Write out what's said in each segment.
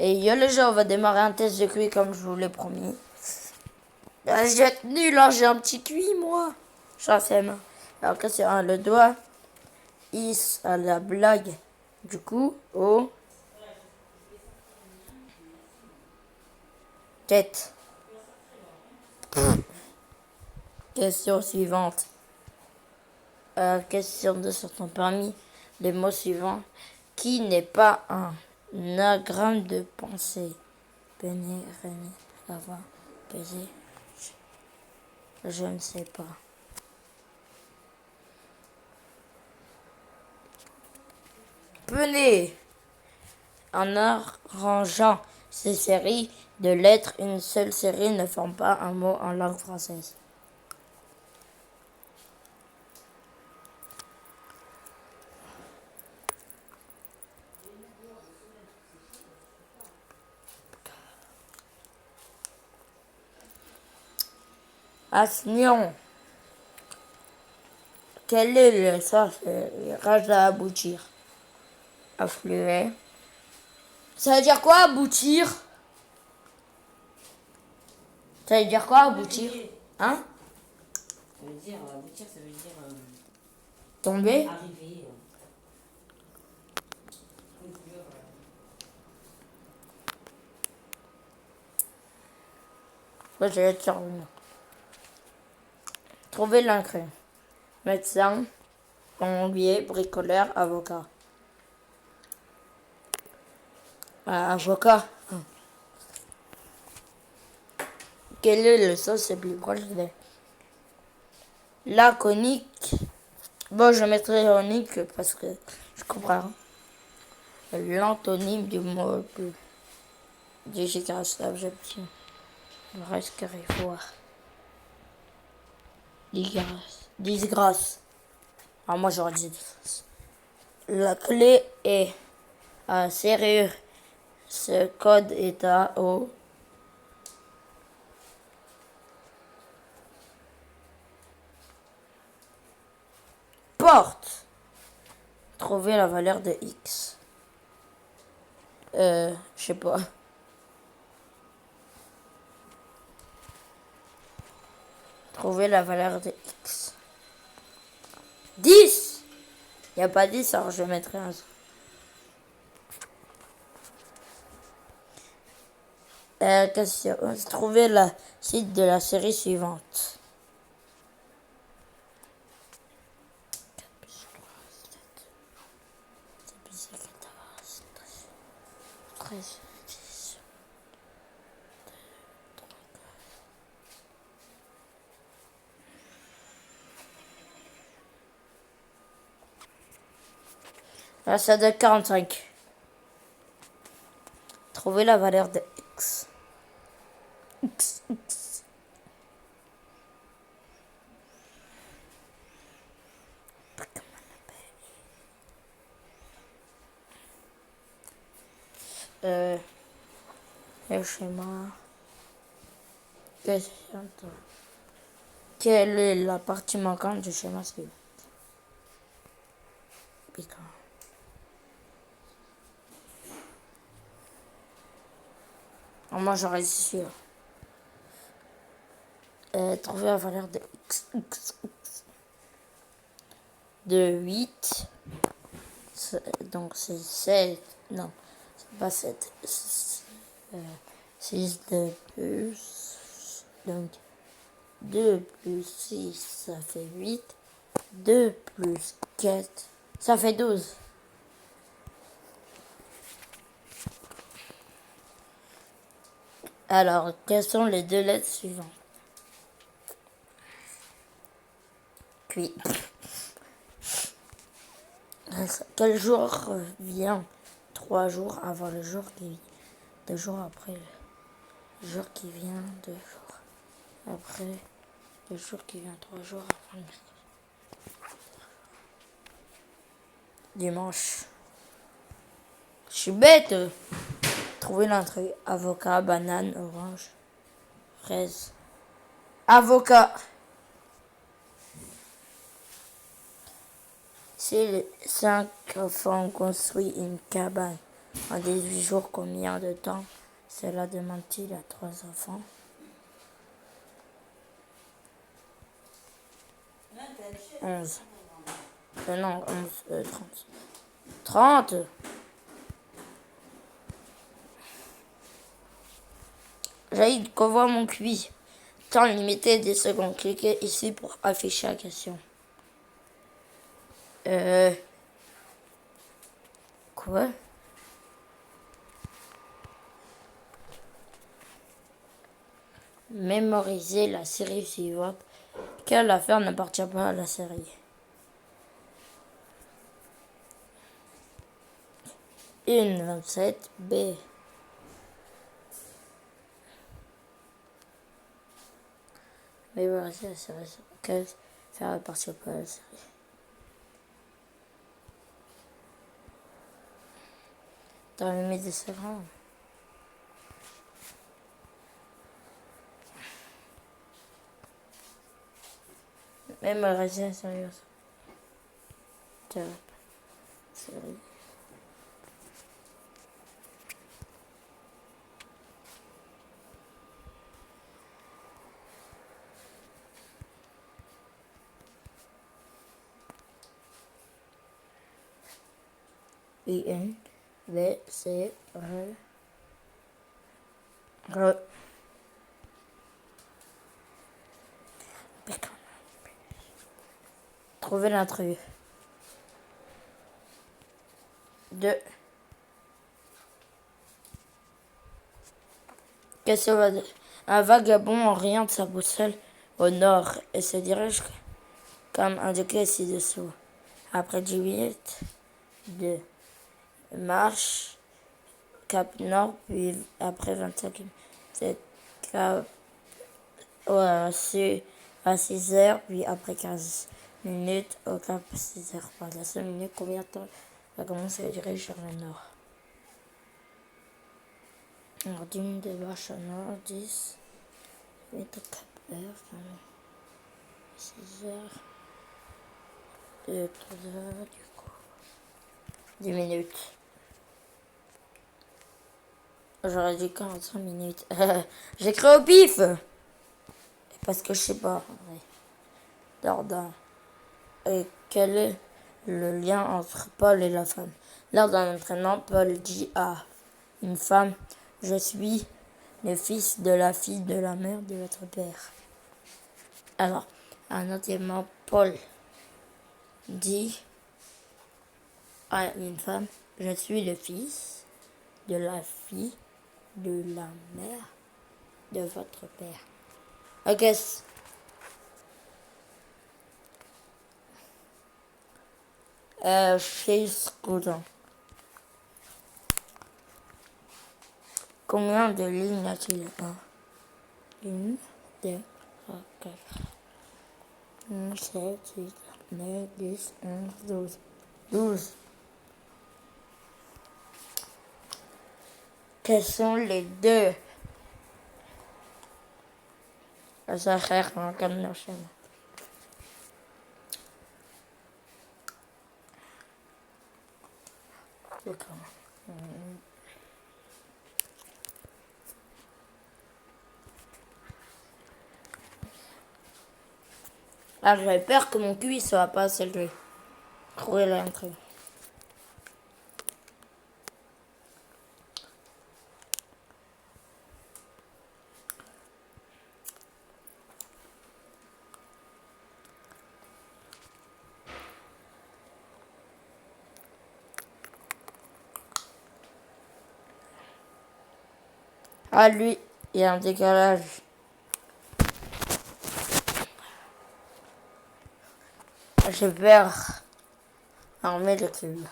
Et yo les gens, on va démarrer un test de QI comme je vous l'ai promis. Je vais être nul, hein, j'ai un petit QI moi. Chassem. Alors que c'est un le doigt. Is à la blague. Du coup, au tête. Question suivante. Question de certains parmi les mots suivants. Qui n'est pas un anagramme de pensée? Peiner, reiner, avoir, baiser. Je ne sais pas. Venez. En arrangeant ces séries de lettres, une seule série ne forme pas un mot en langue française. Asnion. Quel est le sens de rage à aboutir? Affluer. Ça veut dire quoi aboutir? Ça veut dire quoi aboutir? Hein? Ça veut dire aboutir, ça veut dire Tomber? arriver. Conclure. Moi, je vais être sur le nom. Trouver l'inclus. Médecin, plombier, bricoleur, avocat. Avocat. Quel est le sens le plus proche de laconique? Bon, je mettrai ironique parce que je comprends. L'antonyme du mot le plus efficace, l'objection. Le reste carré voir. Disgrâce. Disgrâce. Alors moi j'aurais dit disgrâce. La clé est à serrure. Ce code est à O. Porte. Trouver la valeur de X. Je sais pas. Trouver la valeur de X. 10. Il n'y a pas 10, alors je mettrai un. Question. Trouver la suite de la série suivante. 13, 10. Là, ça donne 45. Trouver la valeur de X. X. Le schéma. Question. Quelle est la partie manquante du schéma suivant? Piquant. Moi j'aurais dit sûr. Trouver la valeur de X. De 8. Donc c'est 7. Non, c'est pas 7. 6 de plus. Donc 2 plus 6, ça fait 8. 2 plus 4, ça fait 12. Alors, quelles sont les deux lettres suivantes? Puis, quel jour vient 3 jours avant le jour qui vient 2 jours après le jour qui vient 2 jours après le jour qui vient 3 jours après le mercredi. Dimanche. Je suis bête. Trouver l'entrée. Avocat, banane, orange, fraise. Avocat. Si les 5 enfants construisent une cabane En 18 jours, combien de temps cela demande-t-il à 3 enfants? Là, t'as le chef. 11. Non, 11, 30. 30. Jaïd, qu'envoie mon QI. Temps limité 10 secondes. Cliquez ici pour afficher la question. Quoi? Mémoriser la série suivante. Quelle affaire n'appartient pas à la série? Une 27. B. Mémoriser la série suivante. Quelle affaire n'appartient pas à la série? Dans le milieu de secondes. Mémoriser la série. Série. I-N, V, C, R. Trouver l'intrus. 2. Question 22. Un vagabond oriente sa boussole au nord et se dirige comme indiqué ci-dessous. Après 10 minutes de marche, cap nord, puis après 25 minutes, c'est cap à 6 heures, puis après 15 minutes au cap 6 heures. Pendant 5 minutes, combien de temps va commencer à diriger vers le nord? Alors, 10 minutes de marche au nord, 10 minutes au cap heure, 6 heures, 2, 3 heures, du coup, 10 minutes. J'aurais dit 45 minutes. J'écris au pif parce que je sais pas. Dordain. Et quel est le lien entre Paul et la femme? Lors d'un entraînement, Paul dit à une femme: je suis le fils de la fille de la mère de votre père. Alors, un entraînement, Paul dit à une femme: je suis le fils de la fille de la mère de votre père. Ok. Fils cousin. Combien de lignes a-t-il? 1, 2, 3, 4, 5, 7, 8, 9, 10, 11, 12. 12. Quels sont les deux? Ça sert à comme la chaîne. Ah, j'avais peur que mon QI soit pas assez élevé. Trouver l'intrigue. Ah, lui, il y a un décalage. J'ai peur. Armer le cube.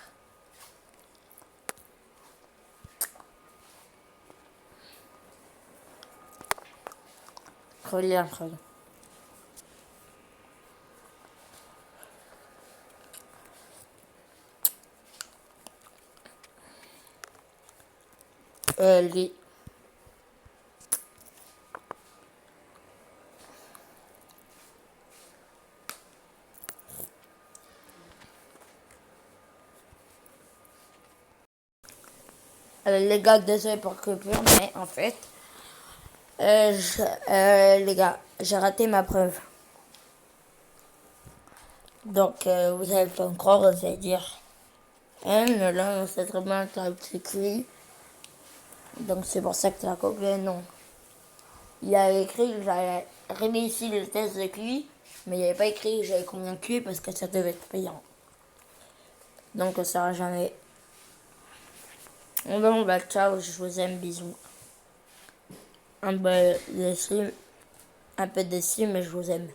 Trouver l'intrigue. Lui. les gars, désolé pour coupure, mais en fait, les gars, j'ai raté ma preuve. Donc, vous allez pas me croire, vous allez dire, mais là, on sait très bien que t'as un petit cuit. Donc, c'est pour ça que tu as copié, non. Il a écrit que j'avais réussi le test de QI, mais il n'y avait pas écrit que j'avais combien de QI parce que ça devait être payant. Donc, ça sera jamais. Bon, bah, ciao, je vous aime, bisous. Un peu déçu, mais je vous aime.